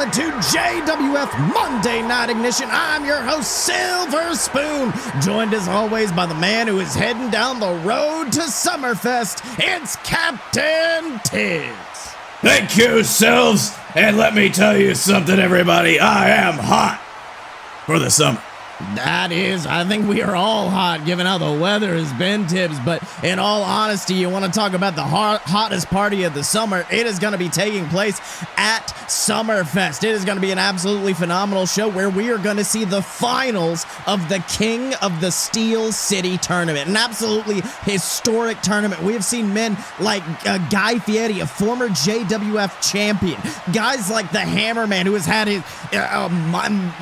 back to JWF Monday Night Ignition. I'm your host, Silver Spoon, joined as always by the man who is heading down the road to Summerfest. It's Captain Tibbs. Thank you, Silves, and let me tell you something, everybody. I am hot for the summer. That is, I think we are all hot given how the weather has been, Tibbs, but in all honesty, you want to talk about the hottest party of the summer, it is going to be taking place at Summerfest. It is going to be an absolutely phenomenal show where we are going to see the finals of the King of the Steel City tournament, an absolutely historic tournament. We have seen men like Guy Fieri, a former JWF champion, guys like the Hammerman, who has had a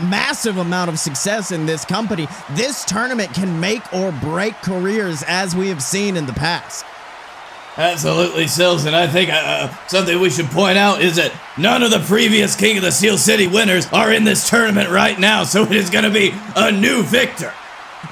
massive amount of success in this company. This tournament can make or break careers, as we have seen in the past. Absolutely, Sills, and I think something we should point out is that none of the previous King of the Steel City winners are in this tournament right now, so it is going to be a new victor.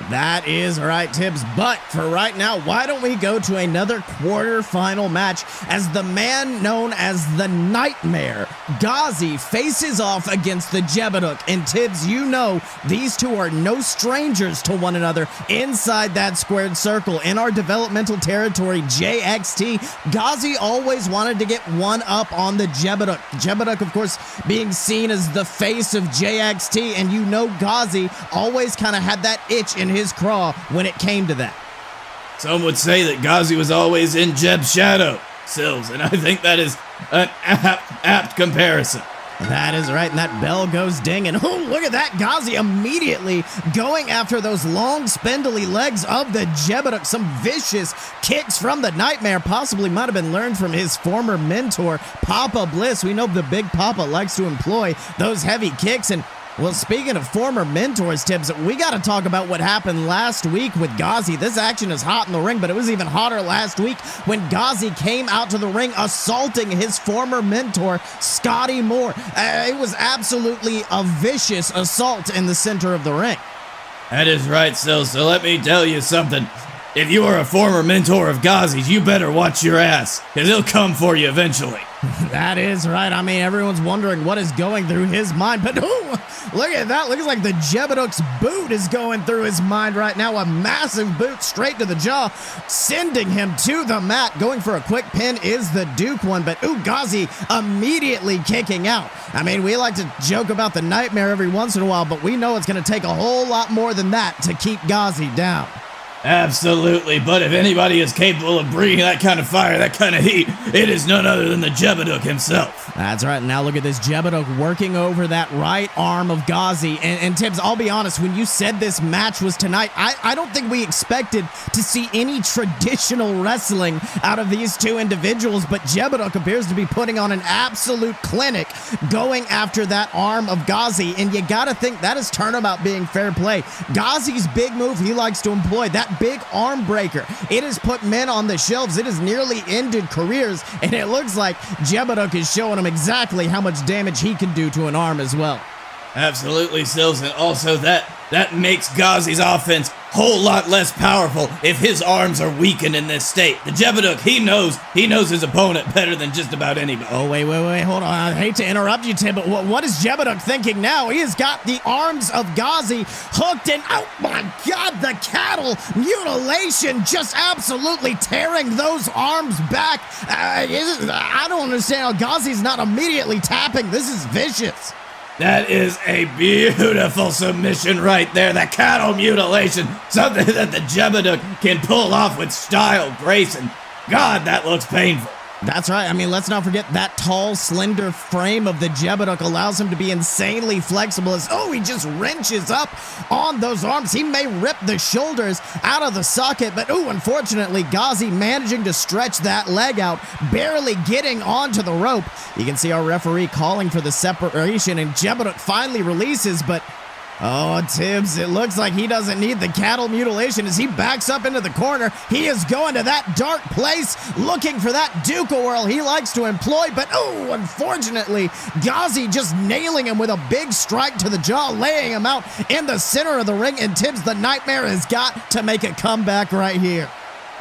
That is right, Tibbs, but for right now, why don't we go to another quarterfinal match as the man known as the Nightmare, Gozzie, faces off against the Jeb-A-Dook. And Tibbs, you know these two are no strangers to one another inside that squared circle. In our developmental territory, JXT, Gozzie always wanted to get one up on the Jeb-A-Dook. Jeb-A-Dook, of course, being seen as the face of JXT, and you know Gozzie always kind of had that itch in his craw when it came to that. Some would say that Gozzie was always in Jeb's shadow, Sills, and I think that is an apt comparison. That is right, and that bell goes ding, and oh, look at that, Gozzie immediately going after those long, spindly legs of the Jeb-A-Dook. Some vicious kicks from the Nightmare, possibly might have been learned from his former mentor, Papa Bliss. We know the Big Papa likes to employ those heavy kicks, and well, speaking of former mentors, Tibbs, we got to talk about what happened last week with Gozzie. This action is hot in the ring, but it was even hotter last week when Gozzie came out to the ring assaulting his former mentor, Scotty Moore. It was absolutely a vicious assault in the center of the ring. That is right, Sil, so let me tell you something. If you are a former mentor of Gozzie's, you better watch your ass, because he'll come for you eventually. That is right. I mean, everyone's wondering what is going through his mind, but ooh, look at that. Looks like the Jeb-A-Dook's boot is going through his mind right now. A massive boot straight to the jaw, sending him to the mat. Going for a quick pin is the Duke one, but ooh, Gozzie immediately kicking out. I mean, we like to joke about the Nightmare every once in a while, but we know it's going to take a whole lot more than that to keep Gozzie down. Absolutely, but if anybody is capable of breathing that kind of fire, that kind of heat, it is none other than the Jeb-A-Dook himself. That's right. Now look at this Jeb-A-Dook working over that right arm of Gozzie. And Tibbs, I'll be honest, when you said this match was tonight, I don't think we expected to see any traditional wrestling out of these two individuals, but Jeb-A-Dook appears to be putting on an absolute clinic going after that arm of Gozzie, and you gotta think that is turnabout being fair play. Gozzie's big move he likes to employ, that big arm breaker, it has put men on the shelves. It has nearly ended careers, and it looks like Jeb-A-Dook is showing him exactly how much damage he can do to an arm as well. Absolutely, Sills, and also that makes Gozzie's offense a whole lot less powerful if his arms are weakened in this state. The Jeb-A-Dook, he knows his opponent better than just about anybody. Oh, wait, hold on. I hate to interrupt you, Tim, but what is Jeb-A-Dook thinking now? He has got the arms of Gozzie hooked, and oh my God, the cattle mutilation just absolutely tearing those arms back. I don't understand how Gozzie's not immediately tapping. This is vicious. That is a beautiful submission right there. The cattle mutilation, something that the Jeb-A-Dook can pull off with style, grace, and God, that looks painful. That's right. I mean, let's not forget that tall, slender frame of the Jeb-A-Dook allows him to be insanely flexible as, oh, he just wrenches up on those arms. He may rip the shoulders out of the socket, but, ooh, unfortunately, Gozzie managing to stretch that leg out, barely getting onto the rope. You can see our referee calling for the separation, and Jeb-A-Dook finally releases, but oh, Tibbs, it looks like he doesn't need the cattle mutilation as he backs up into the corner. He is going to that dark place, looking for that Duke whirl he likes to employ, but oh, unfortunately, Gozzie just nailing him with a big strike to the jaw, laying him out in the center of the ring, and Tibbs, the Nightmare, has got to make a comeback right here.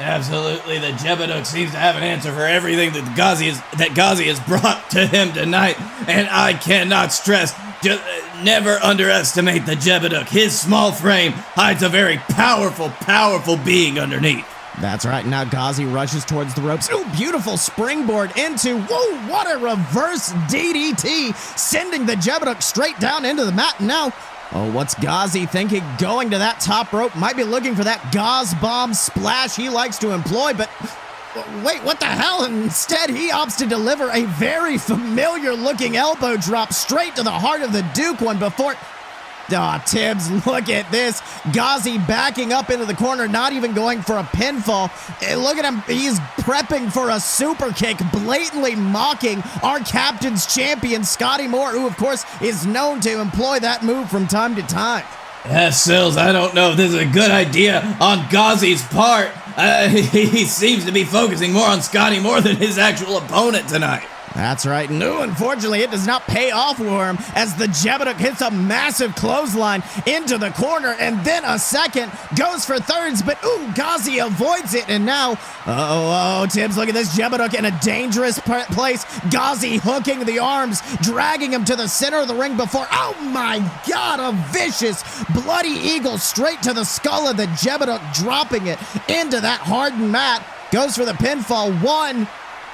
Absolutely, the Jeb-A-Dook seems to have an answer for everything that Gozzie has brought to him tonight, and I cannot stress, just never underestimate the Jeb-A-Dook. His small frame hides a very powerful, powerful being underneath. That's right. Now Gozzie rushes towards the ropes. Ooh, beautiful springboard into, whoa, what a reverse DDT, sending the Jeb-A-Dook straight down into the mat. Now, oh, what's Gozzie thinking? Going to that top rope, might be looking for that Goz bomb splash he likes to employ, but wait, what the hell? Instead, he opts to deliver a very familiar looking elbow drop straight to the heart of the Duke one before... Aw, Tibbs, look at this. Gozzie backing up into the corner, not even going for a pinfall. Look at him. He's prepping for a super kick, blatantly mocking our captain's champion, Scotty Moore, who, of course, is known to employ that move from time to time. Yes, Sills, I don't know if this is a good idea on Gozzie's part. He seems to be focusing more on Scotty Moore than his actual opponent tonight. That's right. No, unfortunately, it does not pay off for him as the Jeb-A-Dook hits a massive clothesline into the corner and then a second goes for thirds, but ooh, Gozzie avoids it, and now, Tibbs, look at this Jeb-A-Dook in a dangerous place. Gozzie hooking the arms, dragging him to the center of the ring before, oh my God, a vicious bloody eagle straight to the skull of the Jeb-A-Dook, dropping it into that hardened mat. Goes for the pinfall. 1,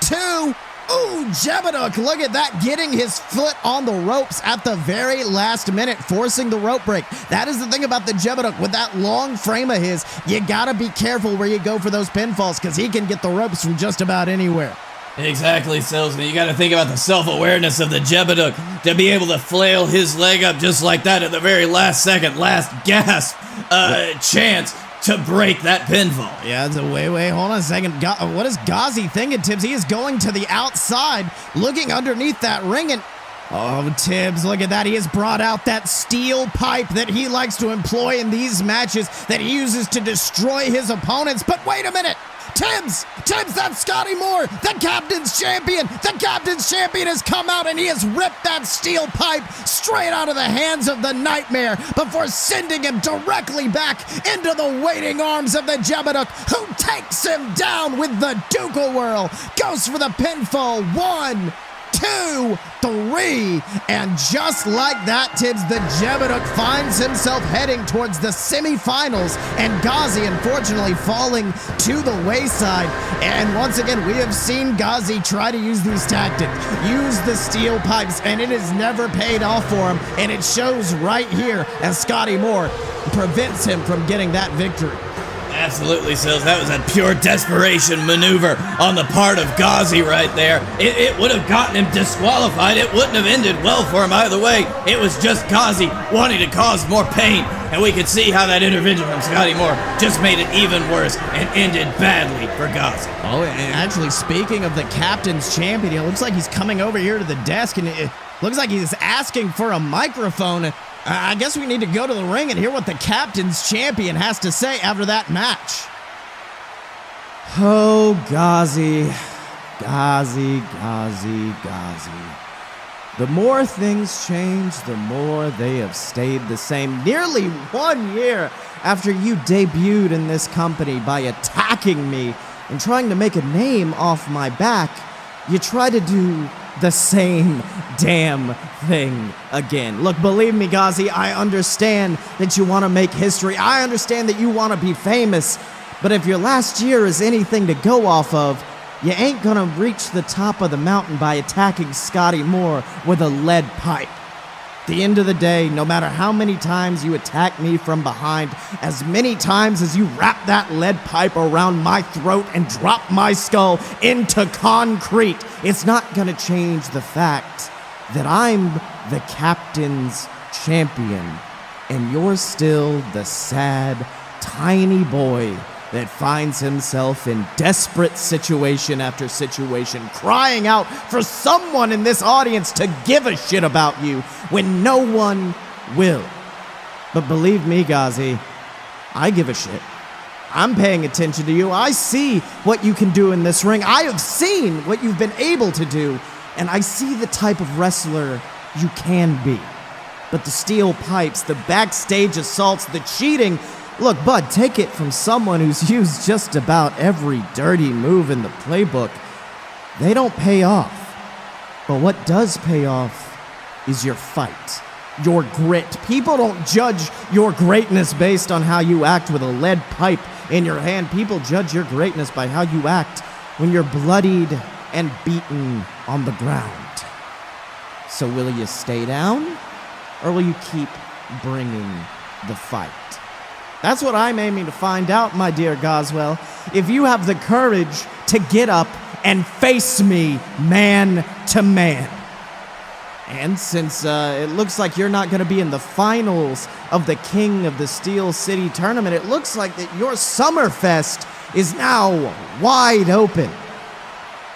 2, ooh, Jeb-A-Dook, look at that, getting his foot on the ropes at the very last minute, forcing the rope break. That is the thing about the Jeb-A-Dook. With that long frame of his, you gotta be careful where you go for those pinfalls, because he can get the ropes from just about anywhere. Exactly, Silsman. You gotta think about the self-awareness of the Jeb-A-Dook to be able to flail his leg up just like that at the very last second, last gasp chance to break that pinfall. Yeah, wait, hold on a second. What is Gozzie thinking, Tibbs? He is going to the outside, looking underneath that ring, and oh, Tibbs, look at that. He has brought out that steel pipe that he likes to employ in these matches that he uses to destroy his opponents. But wait a minute. Tibbs, that's Scotty Moore, the captain's champion. The captain's champion has come out and he has ripped that steel pipe straight out of the hands of the Nightmare before sending him directly back into the waiting arms of the Jeb-A-Dook, who takes him down with the Ducal Whirl. Goes for the pinfall. 1, 2, 3, and just like that, Tibbs, the Jeb-A-Dook finds himself heading towards the semifinals, and Gozzie unfortunately falling to the wayside. And once again, we have seen Gozzie try to use these tactics, use the steel pipes, and it has never paid off for him, and it shows right here as Scotty Moore prevents him from getting that victory. Absolutely, Sills. That was a pure desperation maneuver on the part of Gozzie right there. It would have gotten him disqualified. It wouldn't have ended well for him either way. It was just Gozzie wanting to cause more pain, and we could see how that intervention from Scotty Moore just made it even worse and ended badly for Gozzie. Oh, and actually, speaking of the captain's champion, it looks like he's coming over here to the desk, and it looks like he's asking for a microphone. I guess we need to go to the ring and hear what the captain's champion has to say after that match. Oh, Gozzie. The more things change, the more they have stayed the same. Nearly 1 year after you debuted in this company by attacking me and trying to make a name off my back, you try to do the same damn thing again. Look, believe me, Gozzie, I understand that you want to make history. I understand that you want to be famous. But if your last year is anything to go off of, you ain't gonna reach the top of the mountain by attacking Scotty Moore with a lead pipe. At the end of the day, no matter how many times you attack me from behind, as many times as you wrap that lead pipe around my throat and drop my skull into concrete, it's not gonna change the fact that I'm the captain's champion, and you're still the sad, tiny boy that finds himself in desperate situation after situation, crying out for someone in this audience to give a shit about you when no one will. But believe me, Gozzie, I give a shit. I'm paying attention to you. I see what you can do in this ring. I have seen what you've been able to do, and I see the type of wrestler you can be. But the steel pipes, the backstage assaults, the cheating, Look, bud, take it from someone who's used just about every dirty move in the playbook. They don't pay off. But what does pay off is your fight, your grit. People don't judge your greatness based on how you act with a lead pipe in your hand. People judge your greatness by how you act when you're bloodied and beaten on the ground. So will you stay down, or will you keep bringing the fight? That's what I'm aiming to find out, my dear Goswell. If you have the courage to get up and face me man to man. And since it looks like you're not going to be in the finals of the King of the Steel City tournament, it looks like that your Summerfest is now wide open.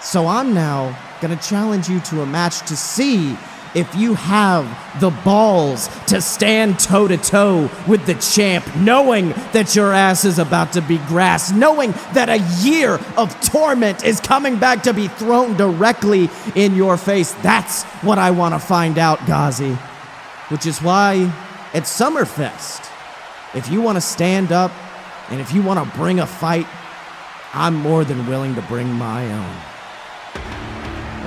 So I'm now going to challenge you to a match to see if you have the balls to stand toe-to-toe with the champ, knowing that your ass is about to be grass, knowing that a year of torment is coming back to be thrown directly in your face. That's what I want to find out, Gozzie. Which is why at Summerfest, if you want to stand up and if you want to bring a fight, I'm more than willing to bring my own.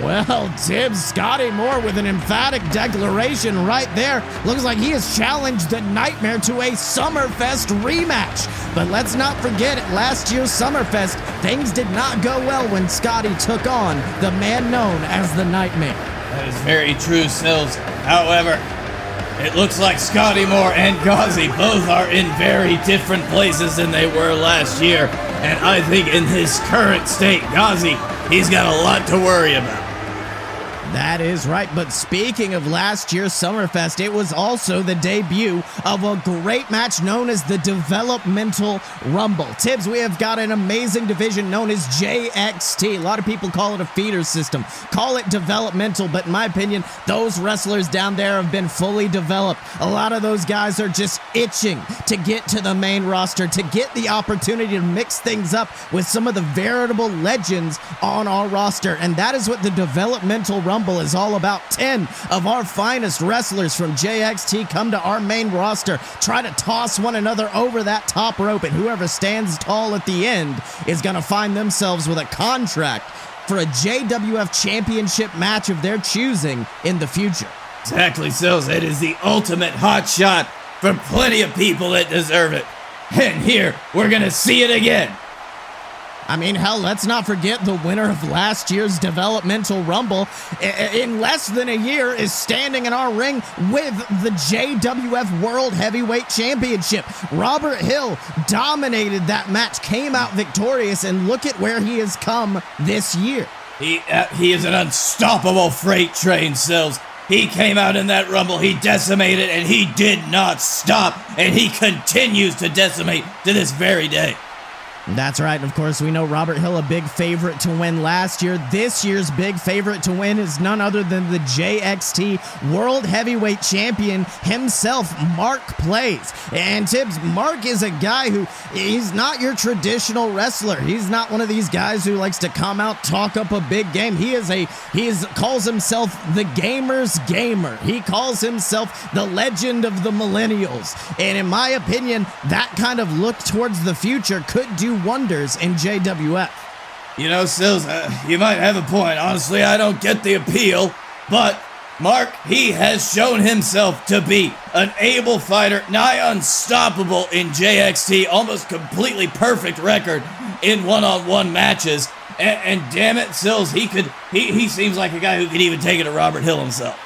Well, Tibbs, Scotty Moore with an emphatic declaration right there. Looks like he has challenged the Nightmare to a Summerfest rematch. But let's not forget, at last year's Summerfest, things did not go well when Scotty took on the man known as the Nightmare. That is very true, Sills. However, it looks like Scotty Moore and Gozzie both are in very different places than they were last year. And I think in his current state, Gozzie, he's got a lot to worry about. That is right, but speaking of last year's Summerfest, it was also the debut of a great match known as the Developmental Rumble. Tibbs, we have got an amazing division known as JXT. A lot of people call it a feeder system, call it developmental, but in my opinion, those wrestlers down there have been fully developed. A lot of those guys are just itching to get to the main roster, to get the opportunity to mix things up with some of the veritable legends on our roster, and that is what the Developmental Rumble is all about. 10 of our finest wrestlers from JXT come to our main roster, try to toss one another over that top rope, and whoever stands tall at the end is going to find themselves with a contract for a JWF championship match of their choosing in the future. Exactly, Sills. It is the ultimate hot shot for plenty of people that deserve it. And here, we're going to see it again. I mean, hell, let's not forget the winner of last year's Developmental Rumble in less than a year is standing in our ring with the JWF World Heavyweight Championship. Robert Hill dominated that match, came out victorious, and look at where he has come this year. He is an unstoppable freight train, Sills. He came out in that Rumble, he decimated, and he did not stop, and he continues to decimate to this very day. That's right. Of course, we know Robert Hill, a big favorite to win last year. This year's big favorite to win is none other than the JXT World Heavyweight Champion himself, Mark Plays. And Tibbs, Mark is a guy who, he's not your traditional wrestler. He's not one of these guys who likes to come out, talk up a big game. He calls himself the gamer's gamer. He calls himself the legend of the millennials. And in my opinion, that kind of look towards the future could do wonders in JWF. You know, Sills, you might have a point. Honestly, I don't get the appeal, but Mark, he has shown himself to be an able fighter, nigh unstoppable in JXT, almost completely perfect record in one-on-one matches. And damn it, Sills, he seems like a guy who could even take it to Robert Hill himself.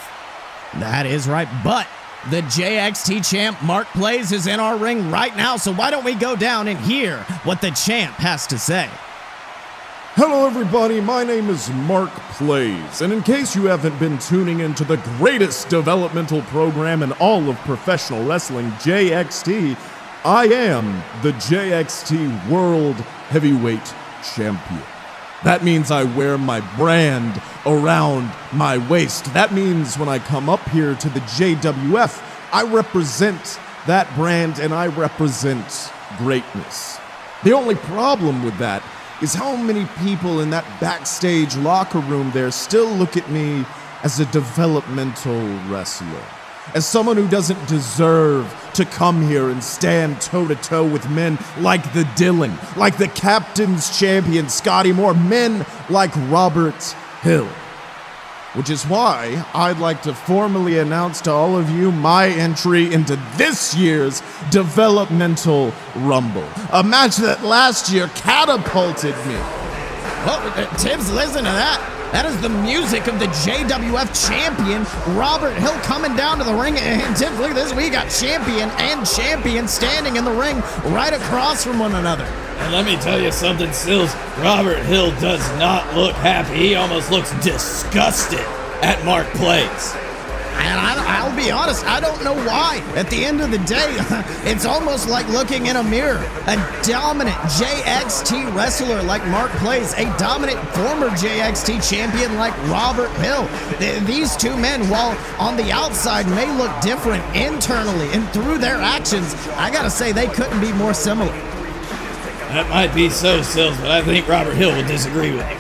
That is right, but the JXT champ, Mark Plays, is in our ring right now, so why don't we go down and hear what the champ has to say. Hello everybody, my name is Mark Plays, and in case you haven't been tuning into the greatest developmental program in all of professional wrestling, JXT, I am the JXT World Heavyweight Champion. That means I wear my brand around my waist. That means when I come up here to the JWF, I represent that brand and I represent greatness. The only problem with that is how many people in that backstage locker room there still look at me as a developmental wrestler. As someone who doesn't deserve to come here and stand toe-to-toe with men like the Dylan, like the Captain's Champion Scotty Moore, men like Robert Hill. Which is why I'd like to formally announce to all of you my entry into this year's Developmental Rumble. A match that last year catapulted me. Oh, Tibbs, listen to that. That is the music of the JWF champion, Robert Hill, coming down to the ring. And Tibbs, look at this. We got champion and champion standing in the ring right across from one another. And let me tell you something, Sills. Robert Hill does not look happy. He almost looks disgusted at Mark Plays. And I'll be honest, I don't know why. At the end of the day, it's almost like looking in a mirror. A dominant JXT wrestler like Mark Plays, a dominant former JXT champion like Robert Hill. These two men, while on the outside may look different internally and through their actions, I gotta say they couldn't be more similar. That might be so, Sills, but I think Robert Hill will disagree with you.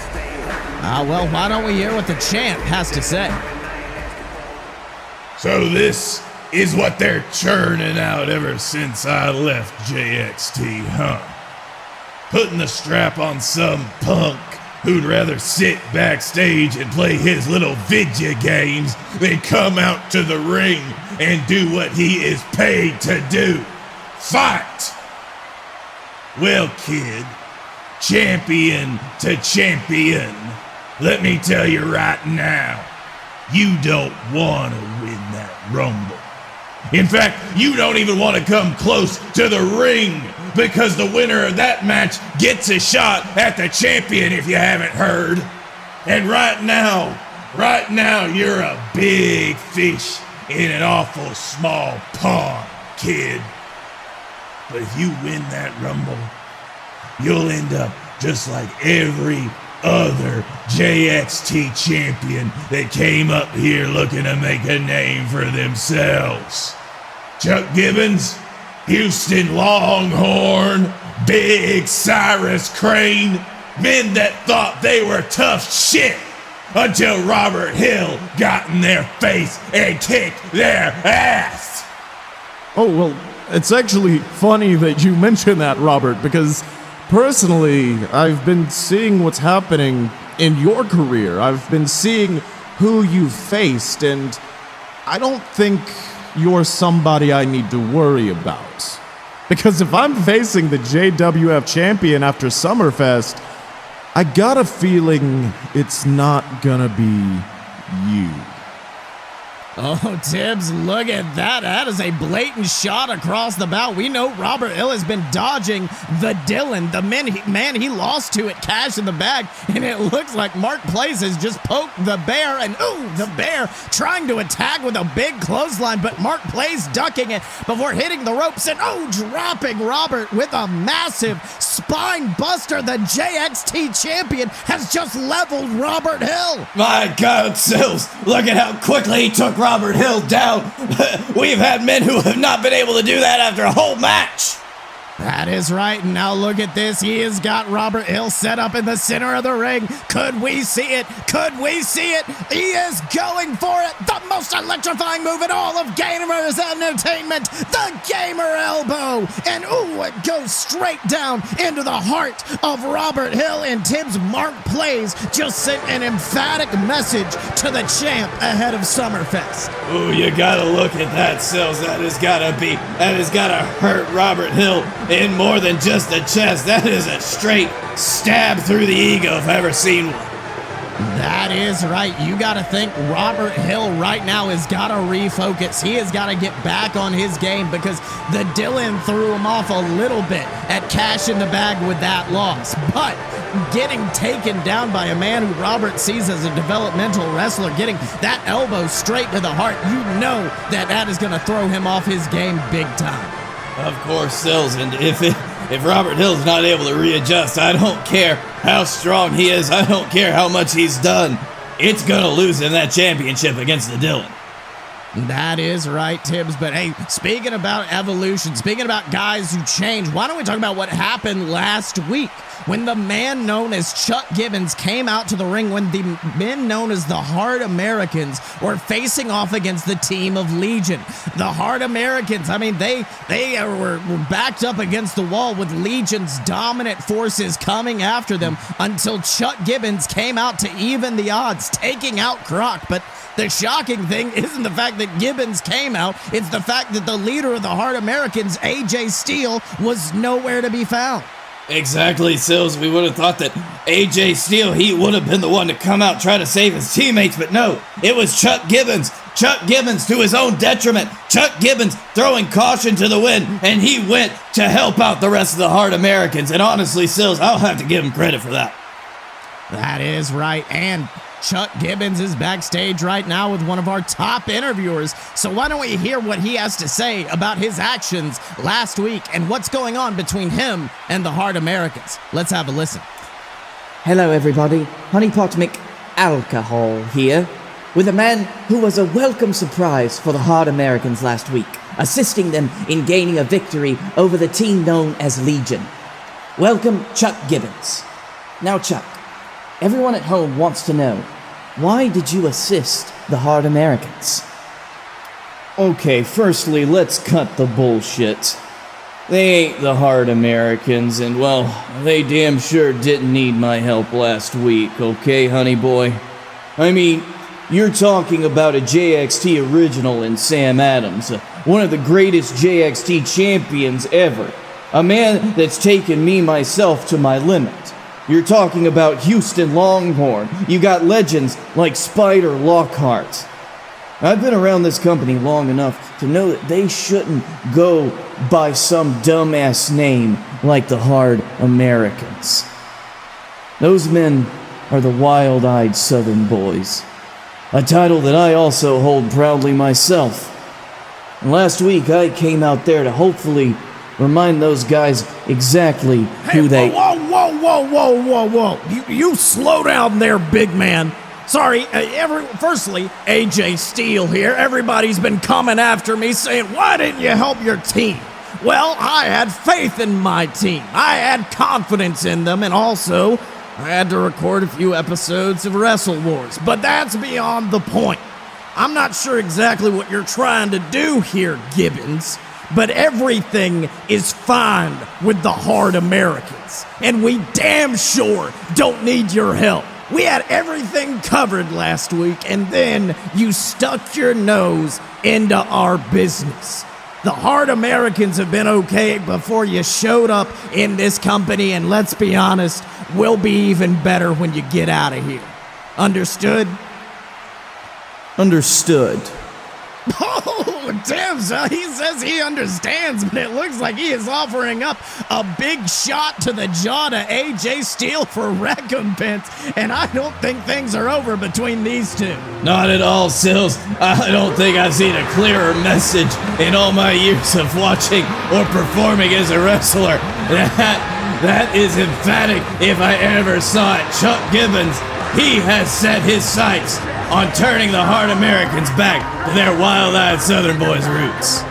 Well, why don't we hear what the champ has to say? So this is what they're churning out ever since I left JXT, huh? Putting the strap on some punk who'd rather sit backstage and play his little video games than come out to the ring and do what he is paid to do. Fight! Well, kid, champion to champion, let me tell you right now, you don't want to win that Rumble. In fact, you don't even want to come close to the ring because the winner of that match gets a shot at the champion if you haven't heard. And right now, you're a big fish in an awful small pond, kid. But if you win that Rumble, you'll end up just like every other JXT champion that came up here looking to make a name for themselves. Chuck Gibbons, Houston Longhorn, Big Cyrus Crane, men that thought they were tough shit until Robert Hill got in their face and kicked their ass. Oh, well, it's actually funny that you mention that, Robert, because personally, I've been seeing what's happening in your career. I've been seeing who you've faced, and I don't think you're somebody I need to worry about. Because if I'm facing the JWF champion after Summerfest, I got a feeling it's not gonna be you. Oh, Tibbs, look at that. That is a blatant shot across the bow. We know Robert Hill has been dodging the Dylan, the man he lost to at Cash in the Bag, and it looks like Mark Plays has just poked the bear, and the bear trying to attack with a big clothesline, but Mark Plays ducking it before hitting the ropes, and dropping Robert with a massive spine buster. The JXT champion has just leveled Robert Hill. My God, Sills, look at how quickly he took Robert Hill down. We've had men who have not been able to do that after a whole match. That is right. And now look at this. He has got Robert Hill set up in the center of the ring. Could we see it? Could we see it? He is going for it. The most electrifying move in all of Gamers Entertainment. The Gamer Elbow. And it goes straight down into the heart of Robert Hill. And Tibbs Mark Plays just sent an emphatic message to the champ ahead of Summerfest. Oh, you gotta look at that, Sills. That has gotta hurt Robert Hill in more than just the chest. That is a straight stab through the ego if I've ever seen one. That is right. You got to think Robert Hill right now has got to refocus. He has got to get back on his game because the Dylan threw him off a little bit at Cash in the Bag with that loss. But getting taken down by a man who Robert sees as a developmental wrestler, getting that elbow straight to the heart, you know that is going to throw him off his game big time. Of course, Sills, and if Robert Hill's not able to readjust, I don't care how strong he is, I don't care how much he's done, it's gonna lose him that championship against the Dylan. That is right, Tibbs. But hey, speaking about evolution, speaking about guys who change, why don't we talk about what happened last week when the man known as Chuck Gibbons came out to the ring, when the men known as the Hard Americans were facing off against the team of Legion. The Hard Americans, I mean, they were backed up against the wall with Legion's dominant forces coming after them until Chuck Gibbons came out to even the odds, taking out Croc. But the shocking thing isn't the fact that Gibbons came out, it's the fact that the leader of the Hard Americans, AJ Steele, was nowhere to be found. Exactly, Sills. We would have thought that AJ Steele, he would have been the one to come out try to save his teammates, but no, it was Chuck Gibbons. Chuck Gibbons to his own detriment. Chuck Gibbons throwing caution to the wind, and he went to help out the rest of the Hard Americans. And honestly, Sills, I'll have to give him credit for that. That is right, and Chuck Gibbons is backstage right now with one of our top interviewers. So why don't we hear what he has to say about his actions last week and what's going on between him and the Hard Americans. Let's have a listen. Hello everybody, Honeypot McAlcohol here, with a man who was a welcome surprise for the Hard Americans last week, assisting them in gaining a victory over the team known as Legion. Welcome, Chuck Gibbons. Now Chuck, everyone at home wants to know, why did you assist the Hard Americans? Okay, firstly, let's cut the bullshit. They ain't the Hard Americans, and well, they damn sure didn't need my help last week, okay, honey boy? I mean, you're talking about a JXT original in Sam Adams, one of the greatest JXT champions ever, a man that's taken me myself to my limit. You're talking about Houston Longhorn. You got legends like Spider Lockhart. I've been around this company long enough to know that they shouldn't go by some dumbass name like the Hard Americans. Those men are the Wild-Eyed Southern Boys, a title that I also hold proudly myself. And last week I came out there to hopefully remind those guys exactly who they... Whoa. You slow down there, big man. Sorry, firstly, AJ Steele here. Everybody's been coming after me saying, why didn't you help your team? Well, I had faith in my team. I had confidence in them, and also I had to record a few episodes of Wrestle Wars. But that's beyond the point. I'm not sure exactly what you're trying to do here, Gibbons, but everything is fine with the Hard Americans, and we damn sure don't need your help. We had everything covered last week, and then you stuck your nose into our business. The Hard Americans have been okay before you showed up in this company, and let's be honest, we'll be even better when you get out of here. Understood? Understood. Oh, damn, so he says he understands, but it looks like he is offering up a big shot to the jaw to AJ Steele for recompense, and I don't think things are over between these two. Not at all, Sills. I don't think I've seen a clearer message in all my years of watching or performing as a wrestler. That is emphatic if I ever saw it. Chuck Gibbons, he has set his sights on turning the Hard Americans back to their Wild-Eyed Southern Boys roots.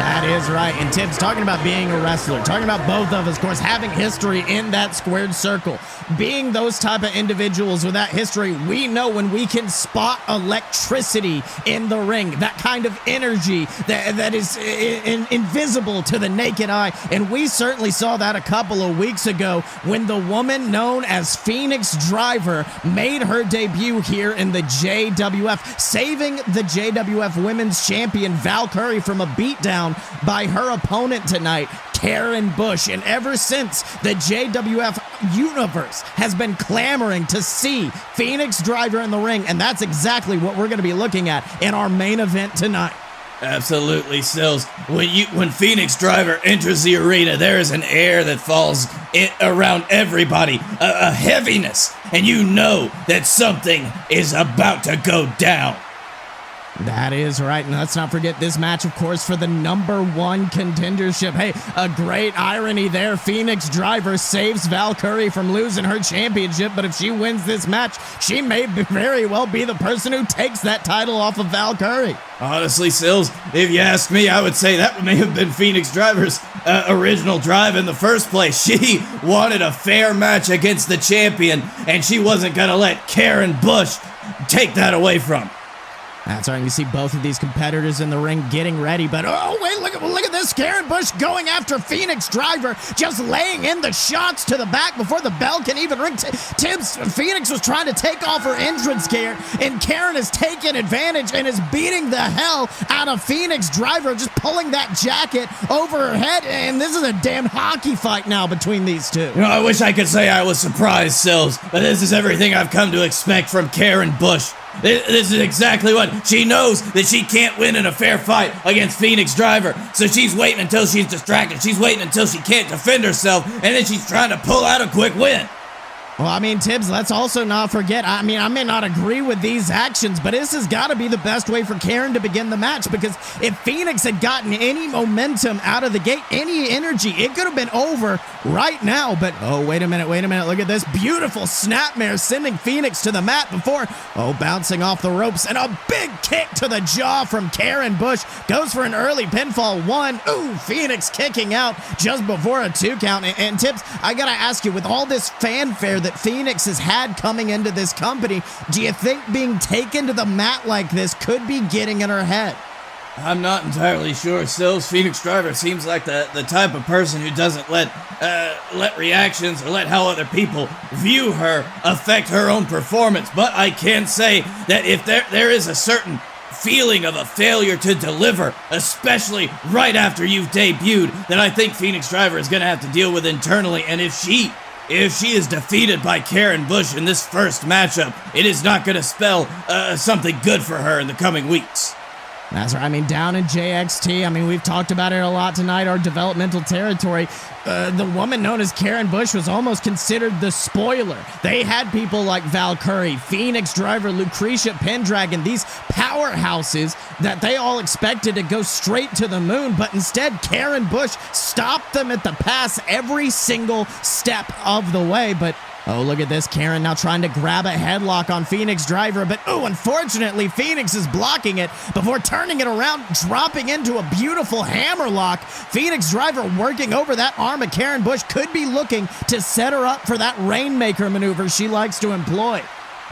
That is right. And Tibbs, talking about being a wrestler, talking about both of us, of course, having history in that squared circle, being those type of individuals with that history, we know when we can spot electricity in the ring, that kind of energy that is invisible to the naked eye. And we certainly saw that a couple of weeks ago when the woman known as Phoenix Driver made her debut here in the JWF, saving the JWF Women's Champion Val Curry from a beatdown by her opponent tonight, Karen Busch. And ever since, the JWF universe has been clamoring to see Phoenix Driver in the ring, and that's exactly what we're going to be looking at in our main event tonight. Absolutely, Sills. When Phoenix Driver enters the arena, there is an air that falls around everybody, a heaviness, and you know that something is about to go down. That is right, and let's not forget this match, of course, for the #1 contendership. Hey, a great irony there. Phoenix Driver saves Valkyrie from losing her championship, but if she wins this match, she may very well be the person who takes that title off of Valkyrie. Honestly, Sills, if you ask me, I would say that may have been Phoenix Driver's original drive in the first place. She wanted a fair match against the champion, and she wasn't going to let Karen Busch take that away from her. That's right. You see both of these competitors in the ring getting ready, but oh wait, look at this. Karen Busch going after Phoenix Driver, just laying in the shots to the back before the bell can even ring. Tibbs, Phoenix was trying to take off her entrance gear, and Karen is taking advantage and is beating the hell out of Phoenix Driver, just pulling that jacket over her head, and this is a damn hockey fight now between these two. You know, I wish I could say I was surprised, Sills, but this is everything I've come to expect from Karen Busch. This is exactly what she knows, that she can't win in a fair fight against Phoenix Driver. So she's waiting until she's distracted. She's waiting until she can't defend herself, and then she's trying to pull out a quick win. Well, I mean, Tibbs, let's also not forget, I mean, I may not agree with these actions, but this has got to be the best way for Karen to begin the match, because if Phoenix had gotten any momentum out of the gate, any energy, it could have been over right now. But, oh, wait a minute, look at this beautiful snapmare sending Phoenix to the mat before, bouncing off the ropes, and a big kick to the jaw from Karen Busch. Goes for an early pinfall 1. Ooh, Phoenix kicking out just before a 2 count. And Tibbs, I got to ask you, with all this fanfare that Phoenix has had coming into this company, do you think being taken to the mat like this could be getting in her head? I'm not entirely sure, Sills. Phoenix Driver seems like the type of person who doesn't let reactions or let how other people view her affect her own performance. But I can say that if there is a certain feeling of a failure to deliver, especially right after you've debuted, then I think Phoenix Driver is going to have to deal with internally. And if she is defeated by Karen Busch in this first matchup, it is not going to spell something good for her in the coming weeks. That's right. I mean, down in JXT, I mean, we've talked about it a lot tonight, our developmental territory. The woman known as Karen Busch was almost considered the spoiler. They had people like Valkyrie, Phoenix Driver, Lucretia Pendragon, these powerhouses that they all expected to go straight to the moon, but instead Karen Busch stopped them at the pass every single step of the way. But oh, look at this. Karen now trying to grab a headlock on Phoenix Driver, but unfortunately, Phoenix is blocking it before turning it around, dropping into a beautiful hammerlock. Phoenix Driver working over that arm of Karen Busch, could be looking to set her up for that Rainmaker maneuver she likes to employ.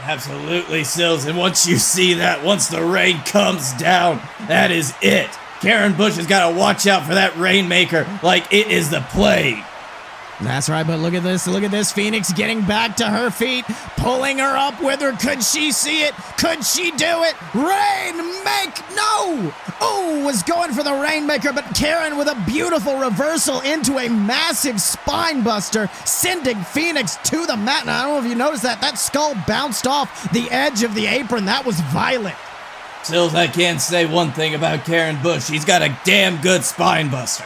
Absolutely, Sills, and once you see that, once the rain comes down, that is it. Karen Busch has got to watch out for that Rainmaker like it is the plague. That's right, but look at this. Phoenix getting back to her feet, pulling her up with her. Could she see it? Could she do it? No! Oh, was going for the Rainmaker, but Karen with a beautiful reversal into a massive spine buster, sending Phoenix to the mat. And I don't know if you noticed that skull bounced off the edge of the apron. That was violent. Sills, I can say one thing about Karen Busch. She's got a damn good spine buster.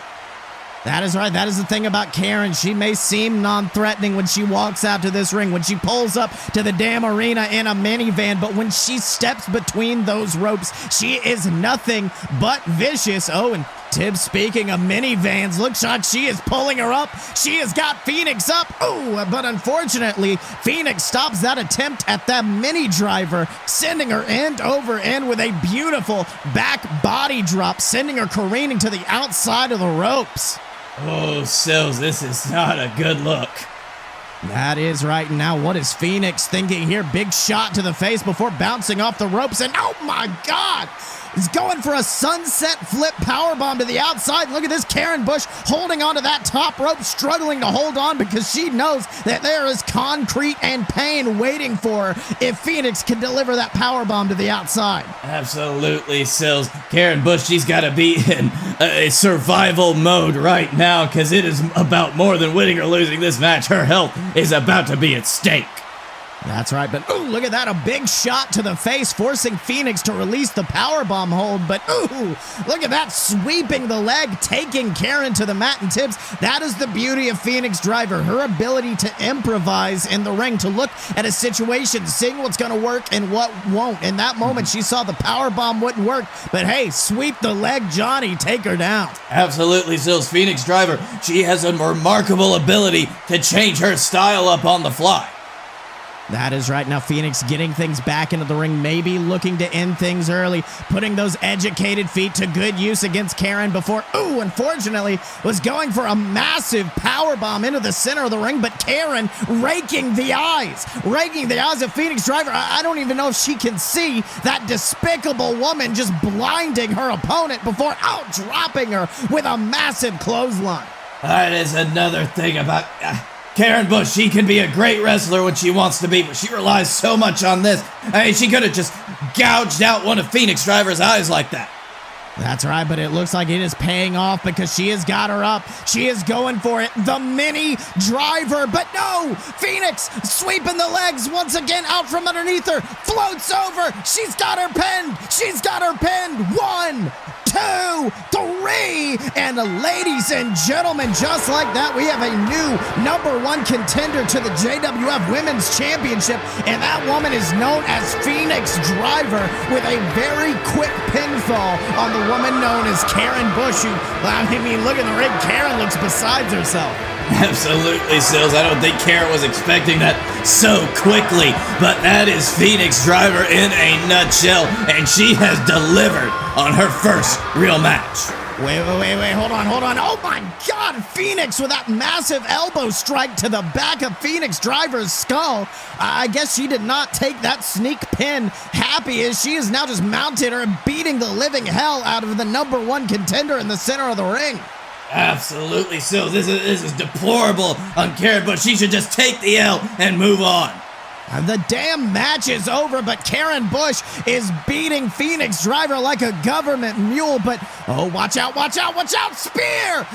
That is right. That is the thing about Karen. She may seem non-threatening when she walks out to this ring, when she pulls up to the damn arena in a minivan, but when she steps between those ropes, she is nothing but vicious. Oh, and Tibbs, speaking of minivans, looks like she is pulling her up. She has got Phoenix up. Oh, but unfortunately, Phoenix stops that attempt at that mini driver, sending her end over end with a beautiful back body drop, sending her careening to the outside of the ropes. Oh, Sills, this is not a good look. That is right. Now, what is Phoenix thinking here? Big shot to the face before bouncing off the ropes, and oh my God! He's going for a sunset flip powerbomb to the outside. Look at this, Karen Busch holding onto that top rope, struggling to hold on because she knows that there is concrete and pain waiting for her if Phoenix can deliver that powerbomb to the outside. Absolutely, Sills. Karen Busch, she's got to be in a survival mode right now because it is about more than winning or losing this match. Her health is about to be at stake. That's right, but ooh, look at that, a big shot to the face, forcing Phoenix to release the powerbomb hold, but ooh, look at that, sweeping the leg, taking Karen to the mat. And Tibbs, that is the beauty of Phoenix Driver, her ability to improvise in the ring, to look at a situation, seeing what's going to work and what won't. In that moment, she saw the powerbomb wouldn't work, but hey, sweep the leg, Johnny, take her down. Absolutely, Sills. Phoenix Driver, she has a remarkable ability to change her style up on the fly. That is right. Now Phoenix getting things back into the ring, maybe looking to end things early, putting those educated feet to good use against Karen before, ooh, unfortunately, was going for a massive powerbomb into the center of the ring, but Karen raking the eyes of Phoenix Driver. I don't even know if she can see that despicable woman just blinding her opponent before dropping her with a massive clothesline. That is another thing about Karen Busch. She can be a great wrestler when she wants to be, but she relies so much on this. I mean, she could have just gouged out one of Phoenix Driver's eyes like that. That's right, but it looks like it is paying off because she has got her up. She is going for it. The mini driver, but no! Phoenix sweeping the legs once again out from underneath her. Floats over. She's got her pinned. She's got her pinned. 1, 2, 3. And ladies and gentlemen, just like that, we have a new #1 contender to the JWF Women's Championship. And that woman is known as Phoenix Driver, with a very quick pinfall on the woman known as Karen Busch. I mean, look at the ring. Karen looks besides herself. Absolutely, Sills. I don't think Karen was expecting that so quickly, but that is Phoenix Driver in a nutshell, and she has delivered on her first real match. Wait, hold on. Oh my God, Phoenix with that massive elbow strike to the back of Phoenix Driver's skull. I guess she did not take that sneak pin happy, as she is now just mounted her and beating the living hell out of the #1 contender in the center of the ring. Absolutely, Sills. This is deplorable on Karen Busch. She should just take the L and move on. The damn match is over, but Karen Busch is beating Phoenix Driver like a government mule. But, oh, watch out. Spear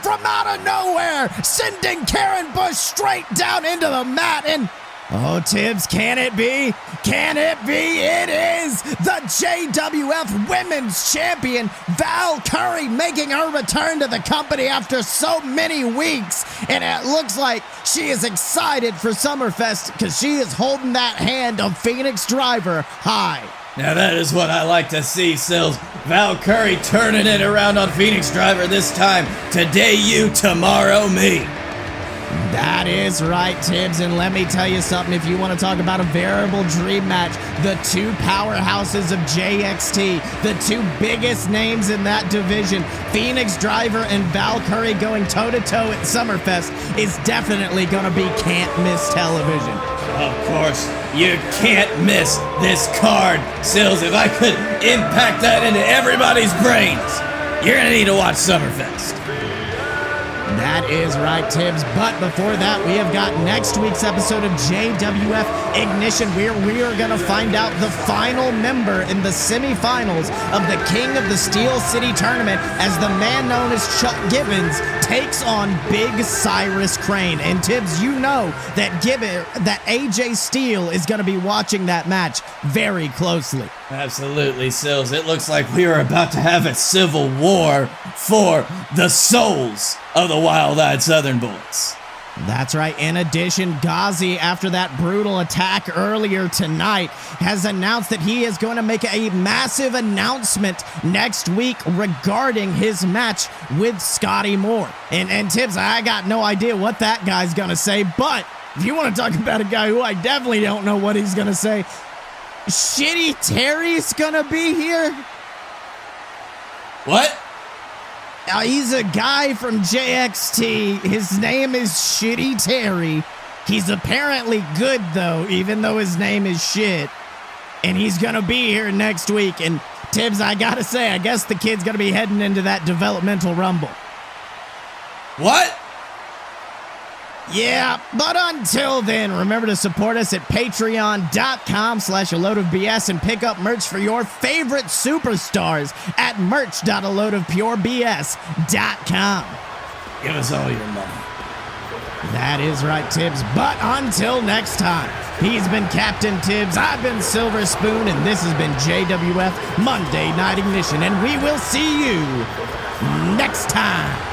from out of nowhere, sending Karen Busch straight down into the mat. And, oh, Tibbs, can it be? It is the JWF Women's Champion, Val Curry, making her return to the company after so many weeks. And it looks like she is excited for Summerfest because she is holding that hand of Phoenix Driver high. Now that is what I like to see, Sills. Val Curry turning it around on Phoenix Driver this time. Today you, tomorrow me. That is right, Tibbs, and let me tell you something. If you want to talk about a veritable dream match, the two powerhouses of JXT, the two biggest names in that division, Phoenix Driver and Val Curry going toe-to-toe at Summerfest, is definitely going to be can't-miss television. Of course, you can't miss this card, Sills. If I could impact that into everybody's brains, you're going to need to watch Summerfest. That is right, Tibbs. But before that, we have got next week's episode of JWF Ignition, where we are going to find out the final member in the semifinals of the King of the Steel City tournament, as the man known as Chuck Gibbons takes on Big Cyrus Crane. And Tibbs, you know that AJ Steele is going to be watching that match very closely. Absolutely, Sills. It looks like we are about to have a civil war for the souls of the Wild-Eyed Southern Boys. That's right. In addition, Gozzie, after that brutal attack earlier tonight, has announced that he is going to make a massive announcement next week regarding his match with Scotty Moore. And Tibbs, I got no idea what that guy's going to say, but if you want to talk about a guy who I definitely don't know what he's going to say, Shitty Terry's going to be here? What? He's a guy from JXT. His name is Shitty Terry. He's apparently good, though, even though his name is shit. And he's going to be here next week. And Tibbs, I got to say, I guess the kid's going to be heading into that Developmental Rumble. What? Yeah, but until then, remember to support us at patreon.com/aloadofbs and pick up merch for your favorite superstars at merch.aloadofpurebs.com. Give us all your money. That is right, Tibbs. But until next time, he's been Captain Tibbs, I've been Silver Spoon, and this has been JWF Monday Night Ignition, and we will see you next time.